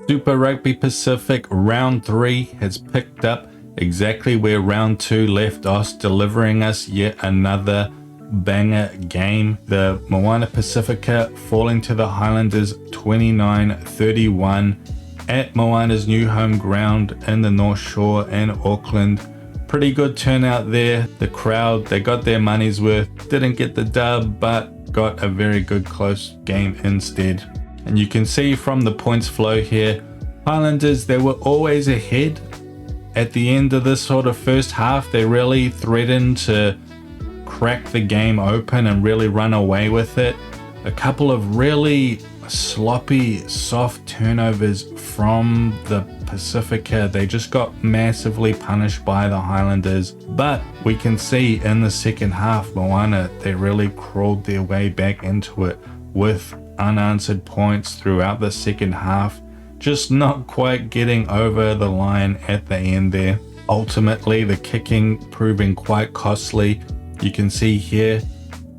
Super Rugby Pacific Round 3 has picked up exactly where Round 2 left us, delivering us yet another banger game. The Moana Pasifika falling to the Highlanders 29-31 at Moana's new home ground in the North Shore in Auckland. Pretty good turnout there. The crowd, they got their money's worth. Didn't get the dub, but got a very good close game instead. And you can see from the points flow here, Highlanders, they were always ahead. At the end of this sort of first half, they really threatened to crack the game open and really run away with it. A couple of really sloppy, soft turnovers from the Pasifika. They just got massively punished by the Highlanders. But we can see in the second half, Moana, they really crawled their way back into it with unanswered points throughout the second half, just not quite getting over the line at the end there. Ultimately, the kicking proving quite costly. You can see here,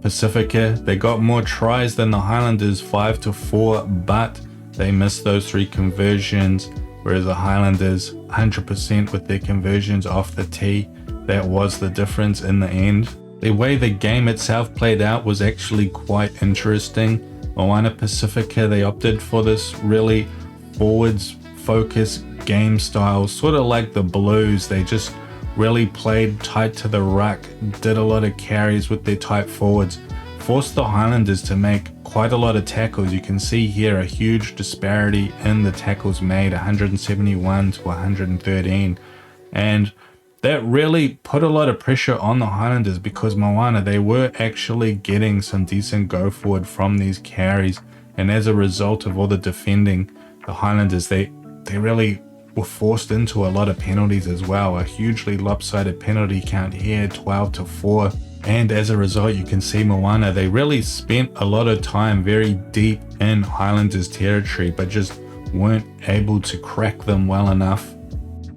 Pasifika, they got more tries than the Highlanders, 5-4, but they missed those 3 conversions, whereas the Highlanders 100% with their conversions off the tee. That was the difference in the end. The way the game itself played out was actually quite interesting. Moana Pasifika, they opted for this really forwards focused game style, sort of like the Blues. They just really played tight to the ruck, did a lot of carries with their tight forwards, forced the Highlanders to make quite a lot of tackles. You can see here a huge disparity in the tackles made, 171 to 113, and that really put a lot of pressure on the Highlanders because Moana, they were actually getting some decent go forward from these carries, and as a result of all the defending, the Highlanders, they really were forced into a lot of penalties as well. A hugely lopsided penalty count here, 12-4, and as a result, you can see Moana, they really spent a lot of time very deep in Highlanders territory, but just weren't able to crack them well enough.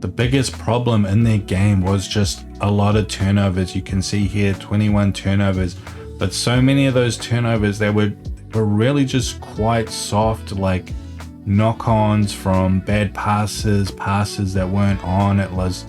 The biggest problem in their game was just a lot of turnovers. You can see here 21 turnovers, but so many of those turnovers, they were really just quite soft, like knock-ons from bad passes that weren't on. It was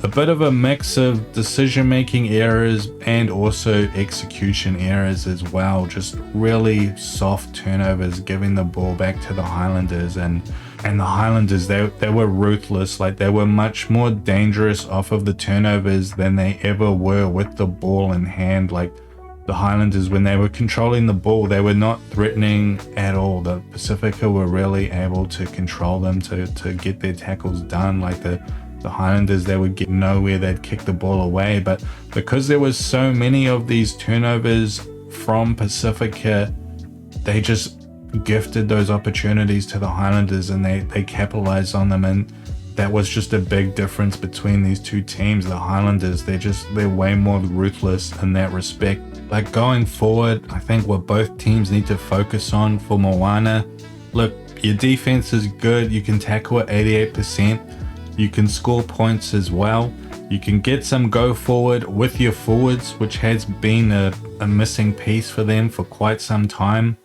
a bit of a mix of decision-making errors and also execution errors as well. Just really soft turnovers, giving the ball back to the Highlanders, and the Highlanders, they were ruthless. Like, they were much more dangerous off of the turnovers than they ever were with the ball in hand. Like, the Highlanders, when they were controlling the ball, they were not threatening at all. The Pasifika were really able to control them, to get their tackles done. Like, the Highlanders, they would get nowhere, they'd kick the ball away. But because there was so many of these turnovers from Pasifika, they just gifted those opportunities to the Highlanders, and they capitalized on them, and that was just a big difference between these two teams. The Highlanders, they're way more ruthless in that respect. Like, going forward, I think what both teams need to focus on for Moana, look, your defense is good, you can tackle at 88%, you can score points as well, you can get some go forward with your forwards, which has been a missing piece for them for quite some time.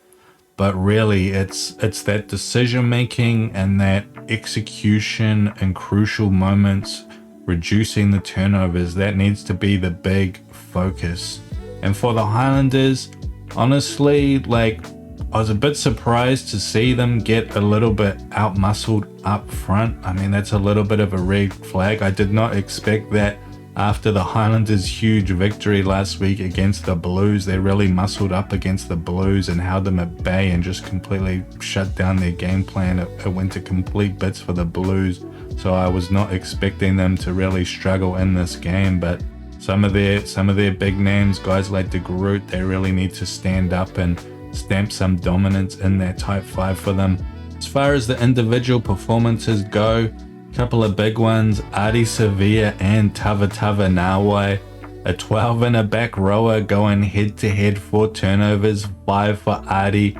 But really, it's that decision making and that execution in crucial moments, reducing the turnovers, that needs to be the big focus. And for the Highlanders, honestly, like, I was a bit surprised to see them get a little bit out-muscled up front. I mean, that's a little bit of a red flag. I did not expect that after the Highlanders' huge victory last week against the Blues. They really muscled up against the Blues and held them at bay and just completely shut down their game plan. It went to complete bits for the Blues. So I was not expecting them to really struggle in this game, but some of their big names, guys like De Groot, they really need to stand up and stamp some dominance in that type 5 for them. As far as the individual performances go, couple of big ones, Adi Sevilla and Tavatava Nawai. A 12 and a back rower going head to head, 4 turnovers, 5 for Adi,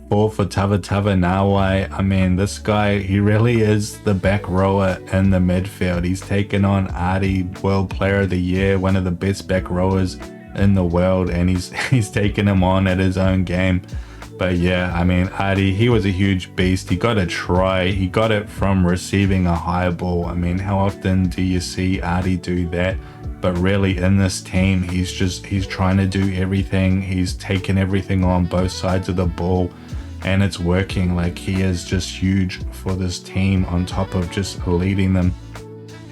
4 for Tavatava Nawai. I mean, this guy, he really is the back rower in the midfield. He's taken on Adi, World Player of the Year, one of the best back rowers in the world, and he's taken him on at his own game. But yeah, I mean, Adi, he was a huge beast. He got a try. He got it from receiving a high ball. I mean, how often do you see Adi do that? But really in this team, he's trying to do everything. He's taking everything on both sides of the ball, and it's working. Like, he is just huge for this team on top of just leading them.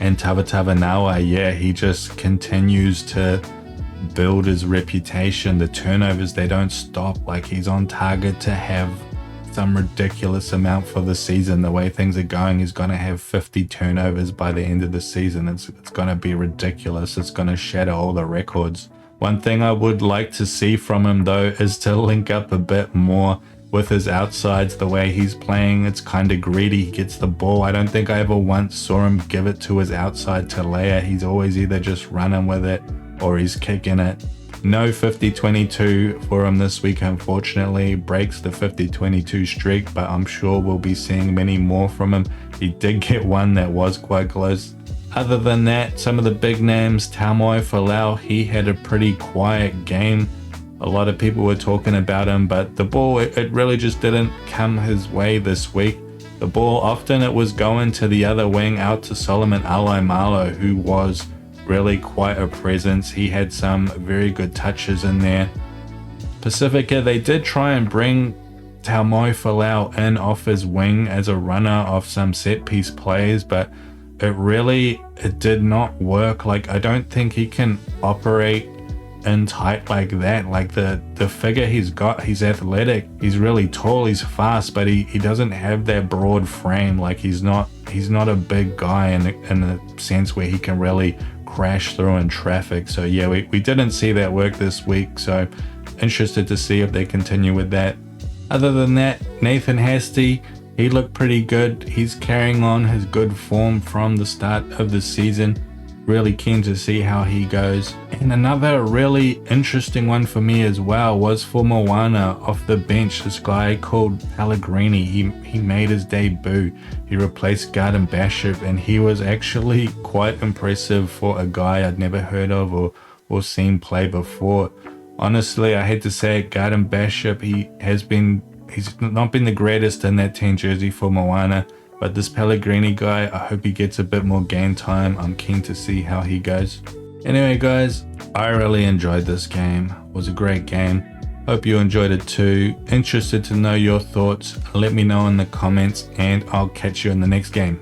And Tavanawa, yeah, he just continues to build his reputation. The turnovers, they don't stop. Like, he's on target to have some ridiculous amount for the season. The way things are going, he's going to have 50 turnovers by the end of the season. It's going to be ridiculous. It's going to shatter all the records. One thing I would like to see from him though is to link up a bit more with his outsides. The way he's playing, it's kind of greedy. He gets the ball. I don't think I ever once saw him give it to his outside to Leia. He's always either just running with it or he's kicking it. No 50-22 for him this week, unfortunately. Breaks the 50-22 streak, but I'm sure we'll be seeing many more from him. He did get one that was quite close. Other than that, some of the big names, Taumoi Falau, he had a pretty quiet game. A lot of people were talking about him, but the ball, it really just didn't come his way this week. The ball, often it was going to the other wing, out to Solomon Alaimalo, who was really quite a presence. He had some very good touches in there. Pasifika, they did try and bring Taumoi Falau in off his wing as a runner of some set piece plays, but it did not work. Like, I don't think he can operate in tight like that. Like, the figure he's got, he's athletic, he's really tall, he's fast, but he doesn't have that broad frame. Like, he's not a big guy in a sense where he can really crash through in traffic. So yeah, we didn't see that work this week, so interested to see if they continue with that. Other than that, Nathan Hasty, he looked pretty good. He's carrying on his good form from the start of the season. Really keen to see how he goes. And another really interesting one for me as well was for Moana off the bench. This guy called Pellegrini, he made his debut. He replaced Garden Bishop, and he was actually quite impressive for a guy I'd never heard of or seen play before. Honestly, I hate to say it, Garden Bishop, he's not been the greatest in that 10 jersey for Moana. But this Pellegrini guy, I hope he gets a bit more game time. I'm keen to see how he goes. Anyway guys, I really enjoyed this game. It was a great game. Hope you enjoyed it too. Interested to know your thoughts. Let me know in the comments and I'll catch you in the next game.